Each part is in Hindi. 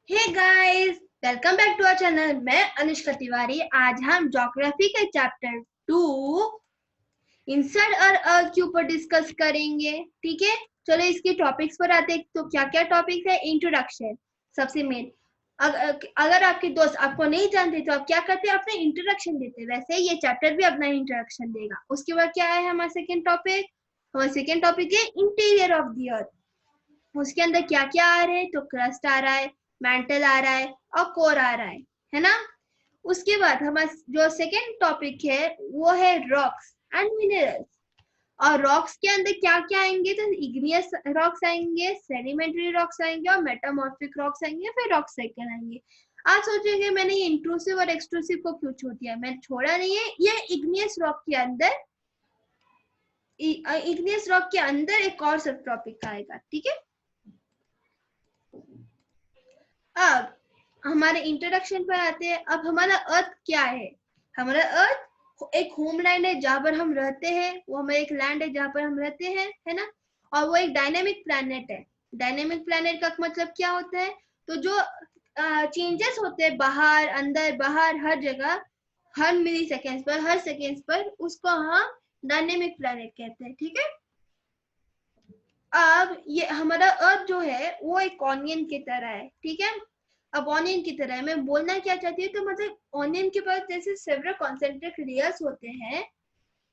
Hey guys, welcome back to our channel. मैं अनुष्का तिवारी। आज हम ज्योग्राफी के चैप्टर 2 इंसर्ट और अर्थ के ऊपर डिस्कस करेंगे। ठीक है, चलो इसके टॉपिक्स पर आते हैं। तो क्या क्या टॉपिक है? इंट्रोडक्शन सबसे मेन। अगर आपके दोस्त आपको नहीं जानते तो आप क्या करते हैं? अपने इंट्रोडक्शन देते। वैसे ये चैप्टर भी अपना इंट्रोडक्शन देगा। उसके बाद क्या है हमारा सेकेंड टॉपिक? हमारा सेकेंड टॉपिक है इंटीरियर ऑफ द अर्थ। उसके अंदर क्या क्या आ रहे हैं? तो क्रस्ट आ रहा है, मैंटल आ रहा है और कोर आ रहा है ना। उसके बाद हमारा जो सेकेंड टॉपिक है वो है रॉक्स एंड मिनरल्स। और रॉक्स के अंदर क्या क्या आएंगे? तो इग्नियस रॉक्स आएंगे, सेडिमेंट्री रॉक्स आएंगे और मेटामॉर्फिक रॉक्स आएंगे, फिर रॉक साइकिल आएंगे। आप सोचेंगे मैंने ये इंट्रूसिव और एक्सट्रूसिव को क्यों छोड़ दिया? मैंने छोड़ा नहीं है, ये इग्नियस रॉक के अंदर, इग्नियस रॉक के अंदर एक और सब टॉपिक आएगा। ठीक है, अब हमारे इंट्रोडक्शन पर आते हैं। अब हमारा अर्थ क्या है? हमारा अर्थ एक होमलैंड है जहां पर हम रहते हैं। वो हमारा एक लैंड है जहां पर हम रहते हैं, है ना। और वो एक डायनेमिक प्लैनेट है। डायनेमिक प्लैनेट का मतलब क्या होता है? तो जो चेंजेस होते हैं बाहर अंदर बाहर हर जगह, हर मिली सेकेंड्स पर, हर सेकेंड्स पर, उसको हम डायनेमिक प्लैनेट कहते हैं। ठीक है, अब ये हमारा अर्थ जो है वो एक ऑनियन की तरह है। ठीक है, अब ऑनियन की तरह है। मैं बोलना क्या चाहती हूँ, तो मतलब ऑनियन के पास जैसे सेवरल कॉन्सेंट्रिक लेयर्स होते हैं,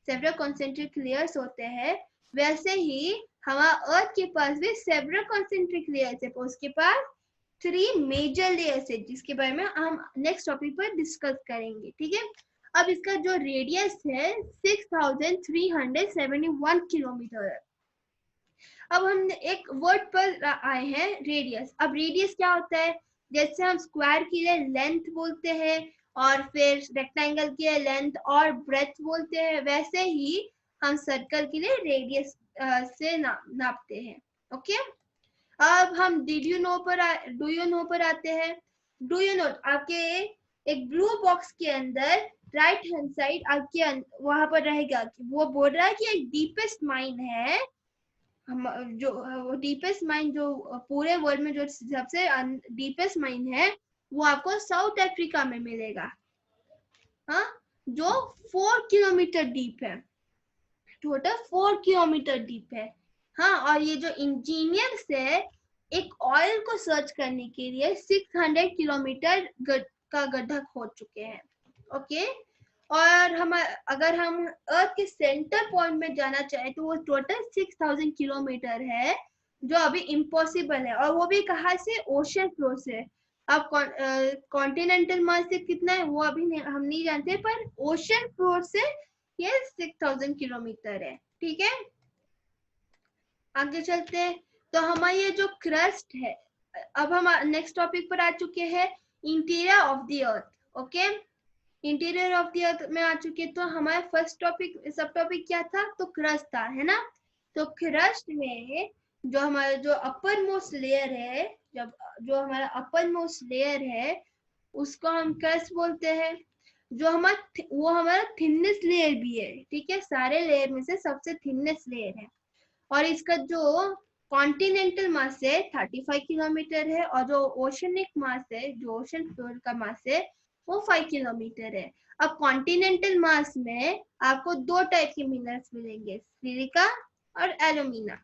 सेवरल कॉन्सेंट्रिक लेयर्स होते हैं, वैसे ही हमारा अर्थ के पास भी सेवरल कॉन्सेंट्रिक लेयर्स है। उसके पास 3 मेजर लेयर्स है, जिसके बारे में हम नेक्स्ट टॉपिक पर डिस्कस करेंगे। ठीक है, अब इसका जो रेडियस है 6371 किलोमीटर है। अब हम एक वर्ड पर आए हैं, रेडियस। अब रेडियस क्या होता है? जैसे हम स्क्वायर के लिए लेंथ बोलते हैं और फिर रेक्टेंगल के लिए लेंथ और ब्रेथ बोलते हैं, वैसे ही हम सर्कल के लिए रेडियस से नापते हैं। ओके, अब हम डिड यू नो पर डू यू नो पर आते हैं। डू यू नो आपके एक ब्लू बॉक्स के अंदर राइट हैंड साइड आपके वहां पर रहेगा। वो बोल रहा है कि एक डीपेस्ट माइन है। हम जो डीपेस्ट माइन जो पूरे वर्ल्ड में जो सबसे डीपेस्ट माइन है वो आपको साउथ अफ्रीका में मिलेगा। हाँ, जो 4 किलोमीटर डीप है, टोटल 4 किलोमीटर डीप है। हाँ, और ये जो इंजीनियर्स है एक ऑयल को सर्च करने के लिए 600 किलोमीटर का गड्ढा खोद चुके हैं। ओके, और हम अगर हम अर्थ के सेंटर पॉइंट में जाना चाहे तो वो टोटल 6000 किलोमीटर है, जो अभी इम्पॉसिबल है। और वो भी कहाँ से? ओशन फ्लोर से। अब कॉन्टिनेंटल मास से कितना है वो अभी हम नहीं जानते, पर ओशन फ्लोर से ये 6000 किलोमीटर है। ठीक है, आगे चलते हैं। तो हमारा ये जो क्रस्ट है, अब हम नेक्स्ट टॉपिक पर आ चुके हैं, interior of the earth. Okay, interior of the earth में आ चुके। तो हमारा फर्स्ट टॉपिक, सब टॉपिक क्या था? तो क्रस्ट था, है ना। तो क्रस्ट में जो हमारा जो अपर मोस्ट लेयर है, जब जो हमारा अपर मोस्ट लेयर है उसको हम क्रस्ट बोलते हैं। जो हमारा वो हमारा थिननेस लेयर भी है। ठीक है, सारे लेयर में से सबसे थिननेस लेयर है। और इसका जो कॉन्टिनेंटल मास है 35 किलोमीटर है, और जो ओशनिक मास है, जो ओशन फ्लोर का मास है, वो 5 किलोमीटर है। अब कॉन्टिनेंटल मास में आपको 2 टाइप के मिनरल्स मिलेंगे, सिलिका और एल्यूमिना।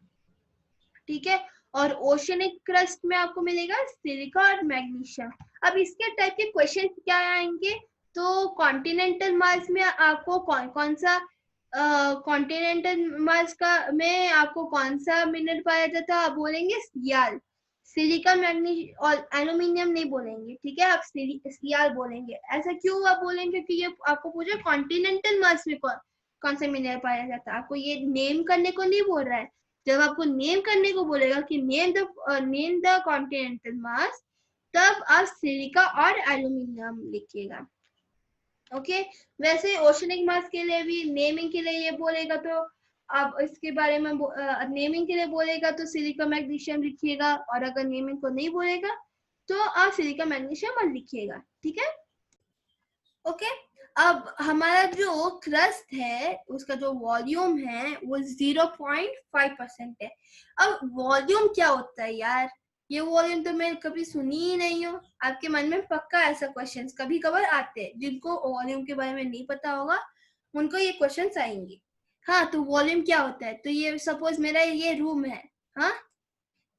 ठीक है, और ओशनिक क्रस्ट में आपको मिलेगा सिलिका और मैग्नीशियम। अब इसके टाइप के क्वेश्चन क्या आएंगे? तो कॉन्टिनेंटल मास में आपको कौन कौन सा कॉन्टिनेंटल मास का में आपको कौन सा मिनरल पाया जाता है? आप बोलेंगे सियाल। सिलिका मैग्नीशियम और एल्यूमिनियम नहीं बोलेंगे। ठीक है, आप सियाल बोलेंगे। ऐसा क्यों आप बोलेंगे? क्योंकि ये आपको पूछा कॉन्टिनेंटल मास में कौन सा मिनरल पाया जाता है। आपको ये नेम करने को नहीं बोल रहा है। जब आपको नेम करने को बोलेगा कि नेम द कॉन्टिनेंटल मास, तब आप सिलिका और एल्यूमिनियम लिखिएगा। ओके, वैसे ओशनिक मास के लिए भी नेमिंग के लिए ये बोलेगा तो आप इसके बारे में नेमिंग के लिए बोलेगा तो सिलिका मैग्नीशियम लिखिएगा, और अगर नेमिंग को नहीं बोलेगा तो आप सिलिका मैग्नीशियम मत लिखिएगा। ठीक है, ओके। अब हमारा जो क्रस्ट है उसका जो वॉल्यूम है वो 0.5% है। अब वॉल्यूम क्या होता है यार? ये वॉल्यूम तो मैं कभी सुनी ही नहीं हूँ। आपके मन में पक्का ऐसा क्वेश्चंस कभी कभार आते हैं, जिनको वॉल्यूम के बारे में नहीं पता होगा उनको ये क्वेश्चंस आएंगे। हाँ, तो वॉल्यूम क्या होता है? तो ये सपोज मेरा ये रूम है, हाँ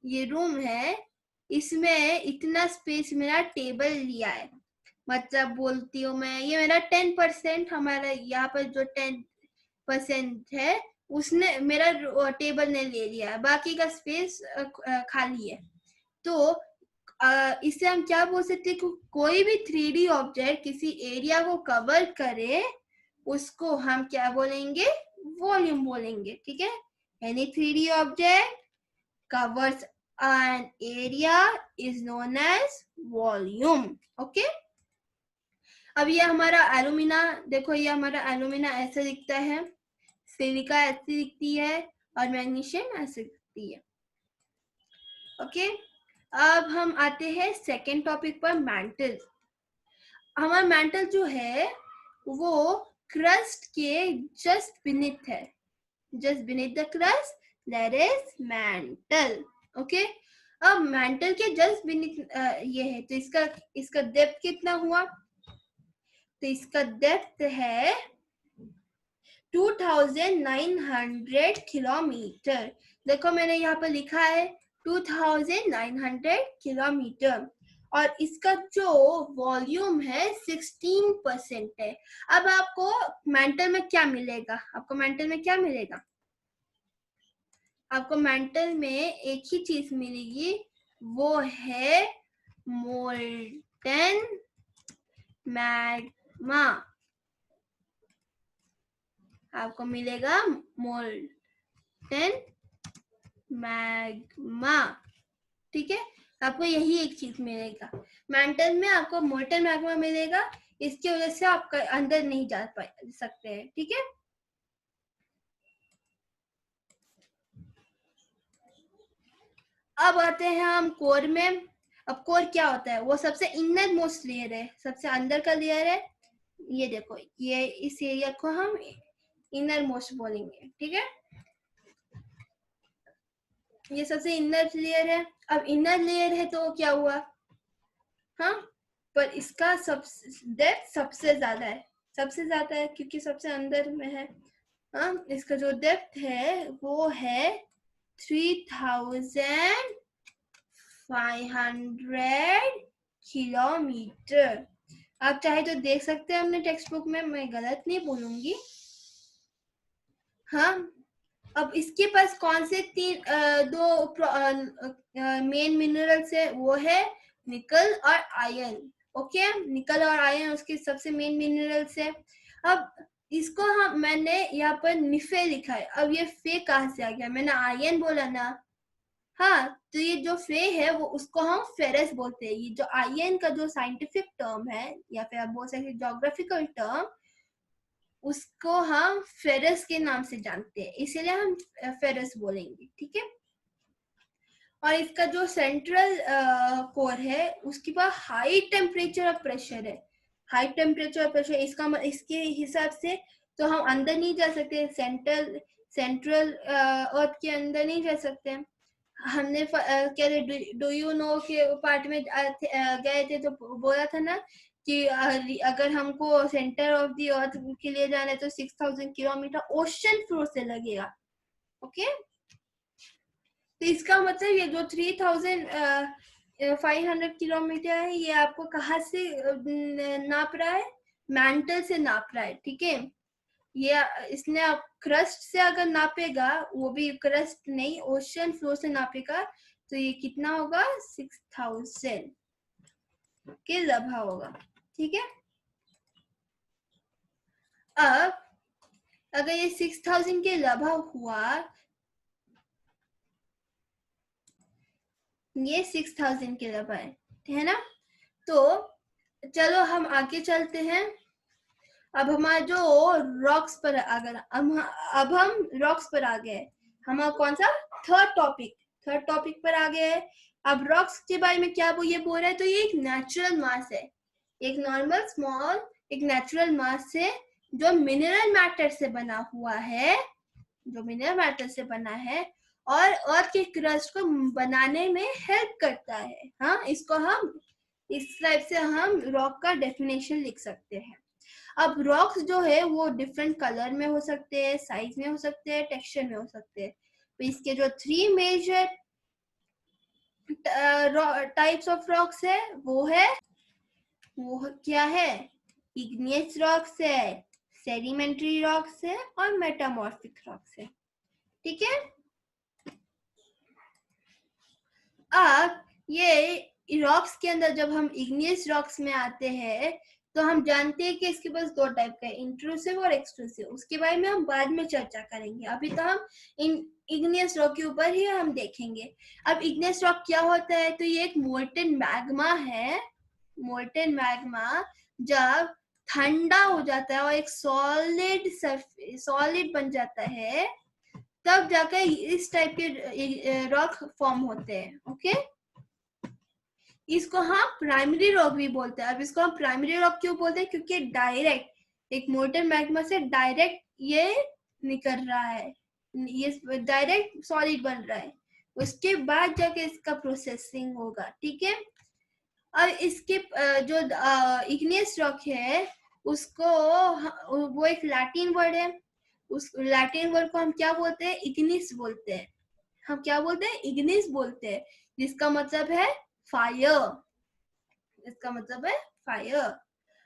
ये रूम है, इसमें इतना स्पेस मेरा टेबल लिया है, मतलब बोलती हूँ मैं ये मेरा 10%, हमारा यहाँ पर जो 10% है उसने मेरा टेबल ने ले लिया है, बाकी का स्पेस खाली है। तो इससे हम क्या बोल सकते हैं? कोई भी 3D ऑब्जेक्ट किसी एरिया को कवर करे उसको हम क्या बोलेंगे? वॉल्यूम बोलेंगे, ठीक है। Any 3D object covers an area is known as volume. Okay, अब ये हमारा एलुमिना, देखो ये हमारा एलुमिना ऐसे दिखता है, सिलिका ऐसी दिखती है और मैग्नीशियम ऐसे दिखती है। ओके, अब हम आते हैं सेकेंड टॉपिक पर, मैंटल। हमारा मैंटल जो है वो क्रस्ट के जस्ट बिनीथ है, just beneath the crust there is mantle. Okay, अब मैंटल के जस्ट beneath ये है, तो इसका डेप्थ कितना हुआ? तो इसका डेप्थ है 2900 किलोमीटर। देखो मैंने यहाँ पर लिखा है 2900 किलोमीटर, और इसका जो वॉल्यूम है 16% है। अब आपको मेंटल में क्या मिलेगा? आपको मेंटल में क्या मिलेगा? आपको मेंटल में एक ही चीज मिलेगी, वो है मोल्टन मैग्मा। आपको मिलेगा मोल्टन मैग्मा, ठीक है। आपको यही एक चीज मिलेगा मेंटल में, आपको मोल्टन मैग्मा मिलेगा। इसकी वजह से आप अंदर नहीं जा सकते हैं, ठीक है। अब आते हैं हम कोर में। अब कोर क्या होता है? वो सबसे इनर मोस्ट लेयर है, सबसे अंदर का लेयर है। ये देखो, ये इस एरिया को हम इनर मोस्ट बोलेंगे, ठीक है। ये सबसे इनर लेयर है। अब इनर लेयर है तो क्या हुआ? हाँ, पर इसका डेप्थ सबसे ज्यादा है, सबसे ज्यादा है क्योंकि सबसे अंदर में है। हाँ, इसका जो डेप्थ है वो है 3500 किलोमीटर। आप चाहे तो देख सकते हैं अपने टेक्स्ट बुक में, मैं गलत नहीं बोलूंगी। हाँ, अब इसके पास कौन से दो मेन मिनरल्स है? वो है निकल और आयरन। ओके, निकल और आयरन उसके सबसे मेन मिनरल्स है। अब इसको मैंने यहाँ पर निफे लिखा है। अब ये फे कहाँ से आ गया? मैंने आयरन बोला ना। हाँ, तो ये जो फे है वो उसको हम फेरस बोलते हैं। ये जो आयरन का जो साइंटिफिक टर्म है, या फिर आप बोल सकते ज्योग्राफिकल टर्म, उसको हम फेरस के नाम से जानते हैं, इसीलिए हम फेरस बोलेंगे, ठीक है। और इसका जो सेंट्रल कोर है उसके पास हाई टेम्परेचर और प्रेशर है। हाई टेम्परेचर और प्रेशर, इसके हिसाब से तो हम अंदर नहीं जा सकते, सेंट्रल अर्थ के अंदर नहीं जा सकते। हमने क्या डू यू नो के पार्ट में गए थे तो बोला था ना कि अगर हमको सेंटर ऑफ द अर्थ के लिए जाना है तो 6000 किलोमीटर ओशन फ्लोर से लगेगा। ओके, तो इसका मतलब ये जो 3500 किलोमीटर है ये आपको कहाँ से नाप रहा है? मैंटल से नाप रहा है, ठीक है। ये इसने आप क्रस्ट से अगर नापेगा, वो भी क्रस्ट नहीं ओशन फ्लोर से नापेगा, तो ये कितना होगा? 6000 के लभा होगा, ठीक है। अब अगर ये 6000 के लभा हुआ, ये 6000 के लभा है ना। तो चलो हम आगे चलते हैं। अब हमारा जो रॉक्स पर अगर अब हम रॉक्स पर आ गए, हमारा कौन सा थर्ड टॉपिक पर आ गए। अब रॉक्स के बारे में क्या वो ये बोल रहा है? तो ये एक नेचुरल मास है, एक नॉर्मल स्मॉल एक नेचुरल मास है जो मिनरल मैटर से बना हुआ है, जो मिनरल मैटर से बना है। और अर्थ के क्रस्ट को बनाने में हेल्प करता है। हाँ, इसको हम इस टाइप से हम रॉक का डेफिनेशन लिख सकते हैं। अब रॉक्स जो है वो डिफरेंट कलर में हो सकते हैं, साइज में हो सकते हैं, टेक्सचर में हो सकते हैं। तो इसके जो 3 मेजर टाइप्स ऑफ रॉक्स है वो क्या है? इग्नियस रॉक्स है, सेडिमेंट्री रॉक्स है और मेटामॉर्फिक रॉक्स है। ठीक है। अब ये रॉक्स के अंदर जब हम इग्नियस रॉक्स में आते हैं तो हम जानते हैं कि इसके पास 2 टाइप का है, इंट्रूसिव और एक्सट्रूसिव। उसके बारे में हम बाद में चर्चा करेंगे, अभी तो हम इग्नियस रॉक के ऊपर ही हम देखेंगे। अब इग्नियस रॉक क्या होता है? तो ये एक मोल्टन मैग्मा है। मोल्टन मैग्मा जब ठंडा हो जाता है और एक सॉलिड बन जाता है, तब जाकर इस टाइप के रॉक फॉर्म होते हैं। ओके, इसको हम प्राइमरी रॉक भी बोलते हैं। अब इसको हम प्राइमरी रॉक क्यों बोलते हैं? क्योंकि डायरेक्ट एक मोल्टन मैग्मा से डायरेक्ट ये निकल रहा है, ये डायरेक्ट सॉलिड बन रहा है, उसके बाद जाके इसका प्रोसेसिंग होगा। ठीक है। और इसके जो इग्नियस रॉक है उसको वो एक लैटिन वर्ड है, उस लैटिन वर्ड को हम क्या बोलते हैं? इग्निस बोलते हैं। हम क्या बोलते हैं? इग्निस बोलते हैं, जिसका मतलब है फायर। इसका मतलब है फायर।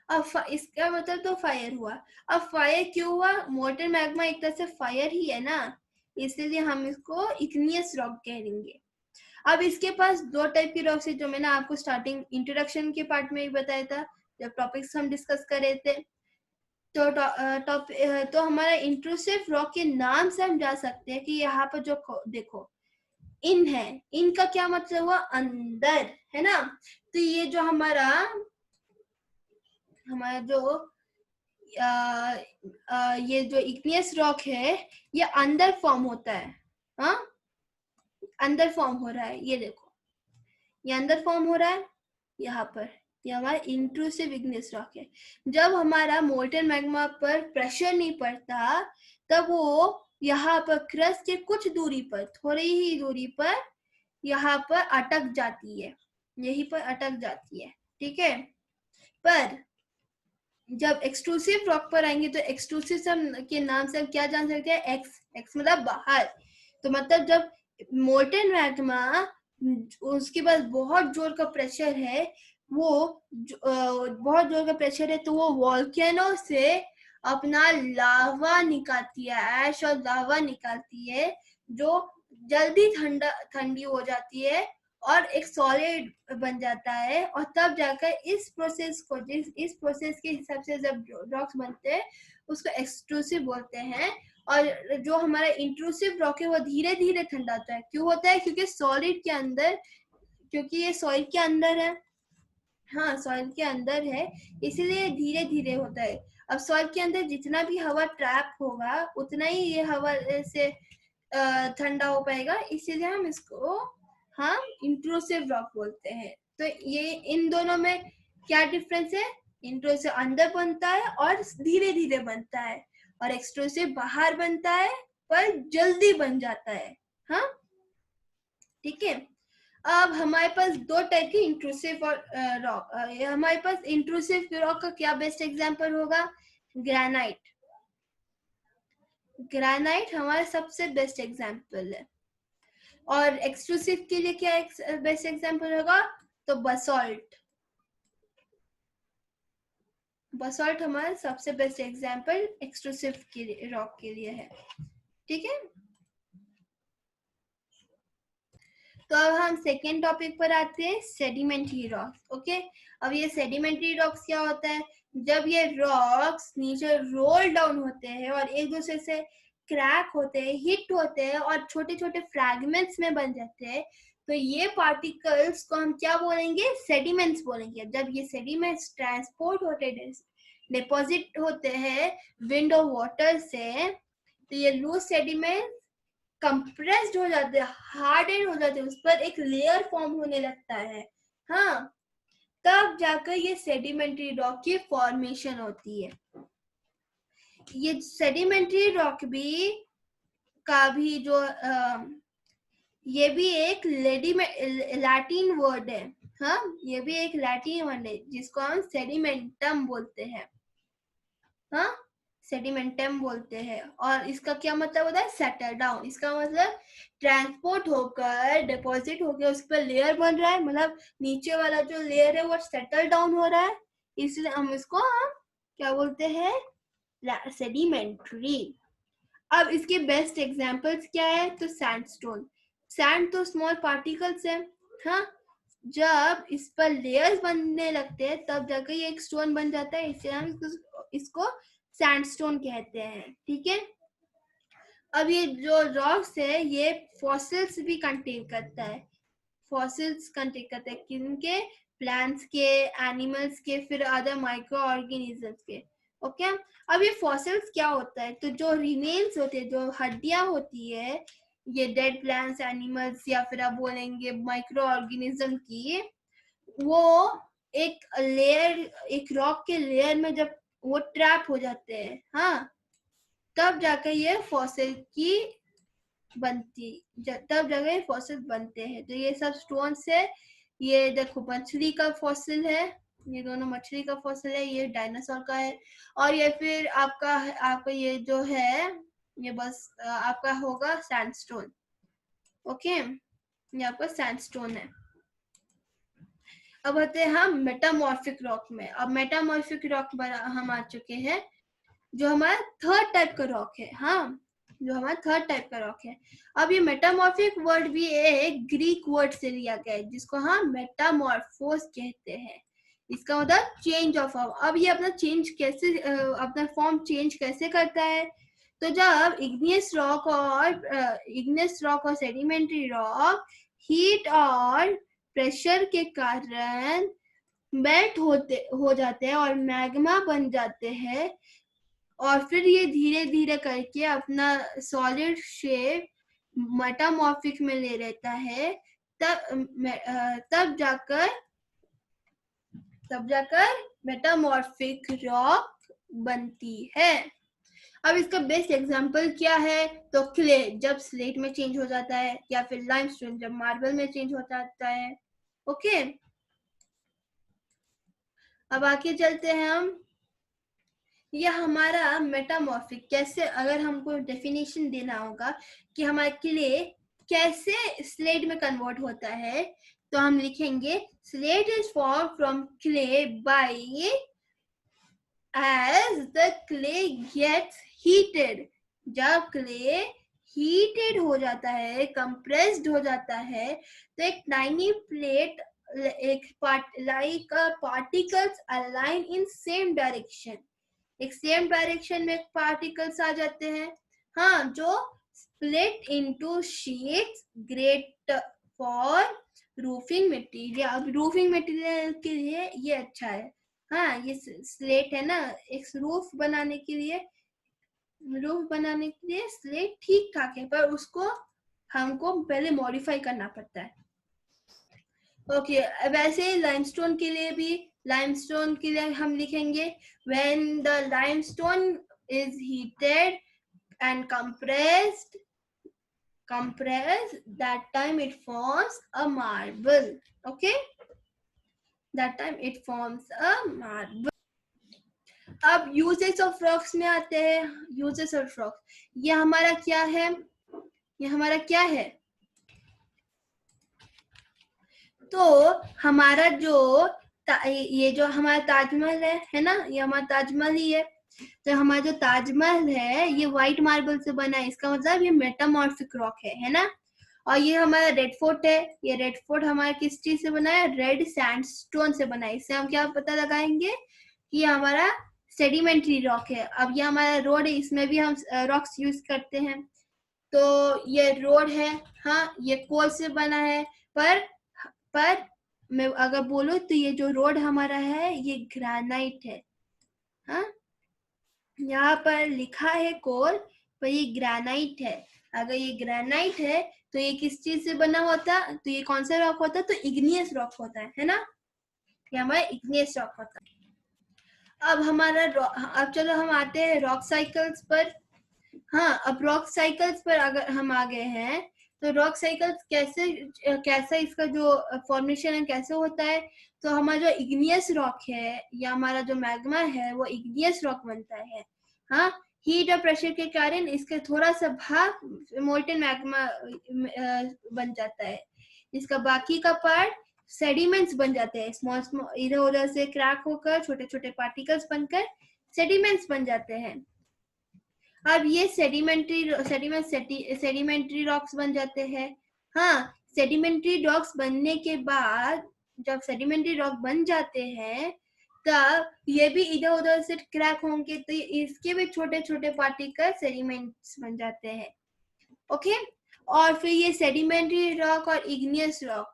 अब इसका मतलब तो फायर हुआ। अब फायर क्यों हुआ? मोल्टन मैग्मा एक तरह से फायर ही है ना, इसलिए हम इसको इग्नियस रॉक कहेंगे। अब इसके पास 2 टाइप की रॉक्स है, जो मैंने आपको स्टार्टिंग इंट्रोडक्शन के पार्ट में ही बताया था जब टॉपिक्स हम डिस्कस कर रहे थे। तो हमारा इंट्रूसिव रॉक के नाम से हम जा सकते हैं कि यहाँ पर जो देखो इन है, इनका क्या मतलब हुआ? अंदर, है ना। तो ये जो हमारा जो ये जो इग्नियस रॉक है ये अंदर फॉर्म होता है। हाँ, अंदर फॉर्म हो रहा है, ये देखो ये अंदर फॉर्म हो रहा है यहाँ पर। ये हमारा इंट्रूसिव इग्नियस रॉक है। जब हमारा मोल्टन मैग्मा पर प्रेशर नहीं पड़ता तब वो यहाँ पर क्रस्ट के कुछ दूरी पर, थोड़ी ही दूरी पर यहाँ पर अटक जाती है, यहीं पर अटक जाती है। ठीक है। पर जब एक्सट्रूसिव रॉक पर आएंगे तो एक्सट्रूसिव के नाम से हम क्या जान सकते हैं? एक्स मतलब बाहर। तो मतलब जब मोल्टन मैग्मा उसके पास बहुत जोर का प्रेशर है, वो बहुत जोर का प्रेशर है, तो वो वॉल्केनो से अपना लावा निकालती है, ऐश और लावा निकालती है, जो जल्दी ठंडी हो जाती है और एक सॉलिड बन जाता है। और तब जाकर इस प्रोसेस के हिसाब से जब रॉक्स बनते हैं उसको एक्सट्रूसिव बोलते हैं। और जो हमारा इंट्रूसिव रॉक है वो धीरे धीरे ठंडा होता है। क्यों होता है? क्योंकि सॉलिड के अंदर, क्योंकि ये सॉइल के अंदर है। हाँ, सॉइल के अंदर है, इसीलिए धीरे धीरे होता है। अब सॉइल के अंदर जितना भी हवा ट्रैप होगा उतना ही ये हवा से ठंडा हो पाएगा, इसीलिए हम इसको इंट्रूसिव रॉक बोलते हैं। तो ये इन दोनों में क्या डिफरेंस है? इंट्रूसिव अंदर बनता है और धीरे धीरे बनता है, और एक्सट्रूसिव बाहर बनता है पर जल्दी बन जाता है। हाँ, ठीक है। अब हमारे पास 2 टाइप की इंट्रूसिव और रॉक। हमारे पास इंट्रूसिव रॉक का क्या बेस्ट एग्जांपल होगा? ग्रेनाइट। ग्रेनाइट हमारा सबसे बेस्ट एग्जांपल है। और एक्सट्रूसिव के लिए क्या बेस्ट एग्जांपल होगा? तो बसॉल्ट। बसॉल्ट हमारा सबसे बेस्ट एग्जांपल एक्सट्रूसिव के लिए, रॉक के लिए है। ठीक है। तो अब हम सेकेंड टॉपिक पर आते हैं, सेडिमेंट्री रॉक्स। ओके, अब ये सेडिमेंट्री रॉक्स क्या होता है? जब ये रॉक्स नीचे रोल डाउन होते हैं और एक दूसरे से क्रैक होते हैं, हिट होते हैं और छोटे छोटे फ्रैगमेंट्स में बन जाते हैं, तो ये पार्टिकल्स को हम क्या बोलेंगे? सेडिमेंट्स बोलेंगे। जब ये सेडिमेंट्स ट्रांसपोर्ट होते हैं, डिपॉजिट होते हैं विंड और वाटर से, तो ये लूज सेडिमेंट्स कंप्रेस्ड हो जाते हैं, हार्डेड हो जाते हैं, उस पर एक लेयर फॉर्म होने लगता है। हाँ, तब जाकर ये सेडिमेंट्री रॉक की फॉर्मेशन होती है। ये सेडिमेंट्री रॉक भी का भी जो ये भी एक लैटिन वर्ड है। हाँ, ये भी एक लैटिन वर्ड है जिसको हम सेडिमेंटम बोलते हैं। हाँ, सेडिमेंटम बोलते हैं। और इसका क्या मतलब होता है? Settle down. इसका मतलब ट्रांसपोर्ट होकर, डिपॉजिट होकर उस पर लेयर बन रहा है, मतलब नीचे वाला जो लेयर है वो सेटल डाउन हो रहा है, इसलिए हम इसको क्या बोलते हैं? सेडिमेंट्री। अब इसके बेस्ट एग्जांपल्स क्या है? तो सैंडस्टोन। सैंड तो स्मॉल पार्टिकल्स है। हाँ, जब इस पर लेयर्स बनने लगते हैं तब जाकर ये एक स्टोन बन जाता है, इसलिए हम इसको सैंडस्टोन कहते हैं। ठीक है। अब ये जो रॉक्स है ये फॉसिल्स भी कंटेन करता है। फॉसिल्स कंटेन करते हैं किनके? प्लांट्स के, एनिमल्स के, फिर अदर माइक्रो ऑर्गेनिजम्स के। ओके। अब ये फॉसिल्स क्या होता है? तो जो रिमेन्स होते हैं, जो हड्डियां होती है ये डेड प्लांट्स, एनिमल्स या फिर आप बोलेंगे माइक्रो ऑर्गेनिज्म की, वो एक लेयर, एक रॉक के लेयर में जब वो ट्रैप हो जाते हैं, हाँ, तब जाकर ये फॉसिल की तब जगह फॉसिल बनते हैं। तो ये सब स्टोन्स है। ये देखो मछली का फॉसिल है, ये दोनों मछली का फॉसिल है, ये डायनासोर का है। और ये फिर आपका ये जो है ये बस आपका होगा सैंडस्टोन। ओके, ये आपका सैंडस्टोन है। अब आते हैं हम मेटामॉर्फिक रॉक में। अब मेटामॉर्फिक रॉक हम आ चुके हैं, जो हमारा थर्ड टाइप का रॉक है। हाँ, जो हमारा थर्ड टाइप का रॉक है। अब ये मेटामॉर्फिक वर्ड भी एक ग्रीक वर्ड से लिया गया है जिसको हम मेटामॉर्फोस कहते हैं। इसका मतलब चेंज ऑफ फॉर्म। अब ये अपना चेंज कैसे, अपना फॉर्म चेंज कैसे करता है? तो जब इग्नियस रॉक और सेडिमेंट्री रॉक हीट और प्रेशर के कारण मेल्ट हो जाते हैं और मैग्मा बन जाते हैं, और फिर ये धीरे धीरे करके अपना सॉलिड शेप मेटामॉर्फिक में ले लेता है, तब जाकर मेटामॉर्फिक रॉक बनती है। अब इसका बेस्ट एग्जांपल क्या है? तो क्ले जब स्लेट में चेंज हो जाता है, या फिर लाइमस्टोन जब मार्बल में चेंज हो जाता है। ओके, अब आगे चलते हैं हम। यह हमारा मेटामॉर्फिक कैसे, अगर हमको डेफिनेशन देना होगा कि हमारे क्ले कैसे स्लेट में कन्वर्ट होता है, तो हम लिखेंगे slate is form from clay by as the clay gets heated। जब क्ले हीटेड हो जाता है, कंप्रेस्ड हो जाता है, तो एक tiny plate, particles align in same direction, एक सेम डायरेक्शन में पार्टिकल्स आ जाते हैं। हाँ, जो split into sheets great for roofing material. अब रूफिंग मटेरियल के लिए ये अच्छा है। हाँ, ये स्लेट है ना, एक रूफ बनाने के लिए स्लेट ठीक ठाक है, पर उसको हमको पहले मॉडिफाई करना पड़ता है। ओके, वैसे ही लाइमस्टोन के लिए हम लिखेंगे when the limestone is heated and compressed, that time it forms a marble. Okay, that time it forms a marble. अब यूजेस ऑफ रॉक्स में आते हैं। यूजेस ऑफ रॉक्स, ये हमारा क्या है? तो हमारा ये जो हमारा ताजमहल है ना, ये हमारा ताजमहल ही है। तो हमारा जो ताजमहल है ये व्हाइट मार्बल से बना है, इसका मतलब ये मेटामॉर्फिक रॉक है ना। और ये हमारा रेड फोर्ट है, ये रेड फोर्ट हमारा किस चीज से बना है? रेड सैंडस्टोन से बना है। इससे हम क्या पता लगाएंगे कि ये हमारा सेडिमेंट्री रॉक है। अब ये हमारा रोड है, इसमें भी हम रॉक्स यूज करते हैं। तो ये रोड है, हाँ, ये कोल से बना है। पर मैं अगर बोलूं तो ये जो रोड हमारा है ये ग्रेनाइट है। हाँ, यहाँ पर लिखा है कोल, पर ये ग्रेनाइट है। अगर ये ग्रेनाइट है तो ये किस चीज से बना होता? तो ये कौन सा रॉक होता? तो इग्नियस रॉक होता है ना, ये हमारा इग्नियस रॉक होता है। अब चलो हम आते हैं रॉक साइकिल्स पर। हाँ, अब रॉक साइकिल्स पर अगर हम आ गए हैं तो रॉक साइकिल कैसा इसका जो फॉर्मेशन है कैसे होता है, तो हमारा जो इग्नियस रॉक है या हमारा जो मैग्मा है वो इग्नियस रॉक बनता है। हाँ, हीट और प्रेशर के कारण इसके थोड़ा सा भाग मोल्टन मैग्मा बन जाता है। इसका बाकी का पार्ट सेडिमेंट्स बन जाते हैं, स्मॉल स्मॉल इधर उधर से क्रैक होकर छोटे छोटे पार्टिकल्स बनकर सेडिमेंट्स बन जाते हैं। अब ये सेडिमेंट्री रॉक्स बन जाते हैं। हाँ, सेडिमेंट्री रॉक्स बनने के बाद जब सेडिमेंट्री रॉक बन जाते हैं तब ये भी इधर उधर से क्रैक होंगे तो इसके भी छोटे छोटे पार्टिकल सेडिमेंट्स बन जाते हैं। ओके, और फिर ये सेडिमेंट्री रॉक और इग्नियस रॉक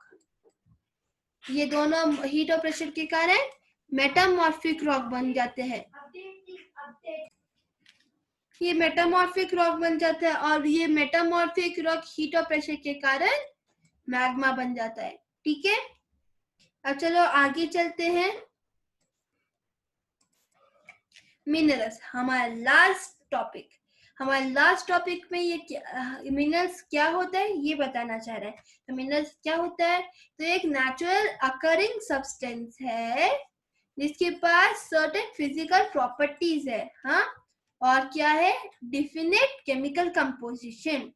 ये दोनों हीट और प्रेशर के कारण मेटामॉर्फिक रॉक बन जाते हैं। ये मेटामॉर्फिक रॉक बन जाता है और ये मेटामॉर्फिक रॉक हीट और प्रेशर के कारण मैग्मा बन जाता है। ठीक है, अब चलो आगे चलते हैं। मिनरल्स, हमारा लास्ट टॉपिक में ये मिनरल्स क्या होता है ये बताना चाह रहा है। तो मिनरल्स क्या होता है, तो एक नेचुरल अकरिंग सब्सटेंस है जिसके पास सर्टेन फिजिकल प्रॉपर्टीज है। हाँ, और क्या है, definite chemical composition.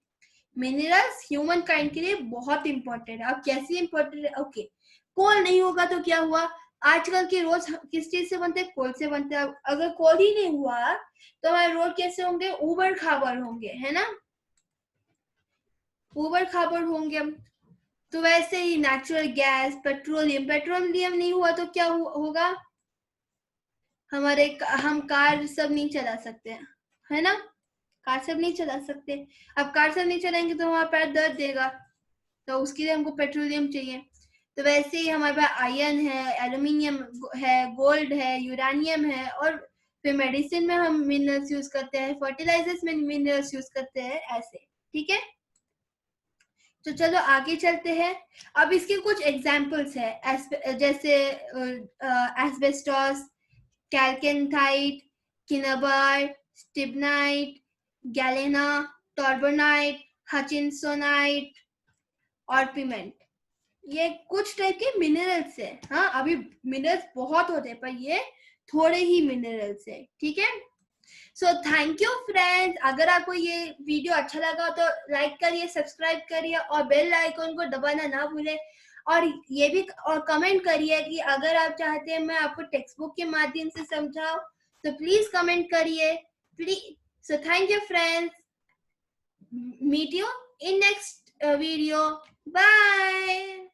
Minerals human kind के लिए बहुत इंपॉर्टेंट है। अब कैसे इंपॉर्टेंट है, ओके, कोल नहीं होगा तो क्या हुआ, आजकल के रोड किस चीज से बनते हैं, कोल से बनते हैं। अगर कोल ही नहीं हुआ तो हमारे रोड कैसे होंगे, उबड़ खाबड़ होंगे, है ना, उबड़ खाबड़ होंगे। तो वैसे ही नेचुरल गैस, पेट्रोलियम नहीं हुआ तो क्या होगा, हम कार सब नहीं चला सकते, है ना, कार सब नहीं चला सकते। अब कार सब नहीं चलाएंगे तो हमारा पैर दर्द देगा, तो उसके लिए हमको पेट्रोलियम चाहिए। तो वैसे ही हमारे पास आयरन है, एल्यूमिनियम है, गोल्ड है, यूरेनियम है, और फिर मेडिसिन में हम मिनरल्स यूज करते हैं, फर्टिलाइजर्स में मिनरल्स यूज करते हैं, ऐसे। ठीक है, तो चलो आगे चलते हैं। अब इसके कुछ एग्जाम्पल्स है, जैसे एस्बेस्टॉस, कैल्केनथाइट, किनाबार, स्टिबनाइट, गैलेना, टॉर्बोनाइट, हचिनसोनाइट और पिमेंट। ये कुछ टाइप के मिनरल्स है। हाँ, अभी मिनरल्स बहुत होते हैं पर ये थोड़े ही मिनरल्स है। ठीक है, सो थैंक यू फ्रेंड्स। अगर आपको ये वीडियो अच्छा लगा तो लाइक करिए, सब्सक्राइब करिए और बेल आइकन को दबाना ना भूलें। और ये भी और कमेंट करिए कि अगर आप चाहते हैं मैं आपको टेक्स्ट बुक के माध्यम से समझाऊं तो प्लीज कमेंट करिए, please. So thank you friends, meet you in next video, bye.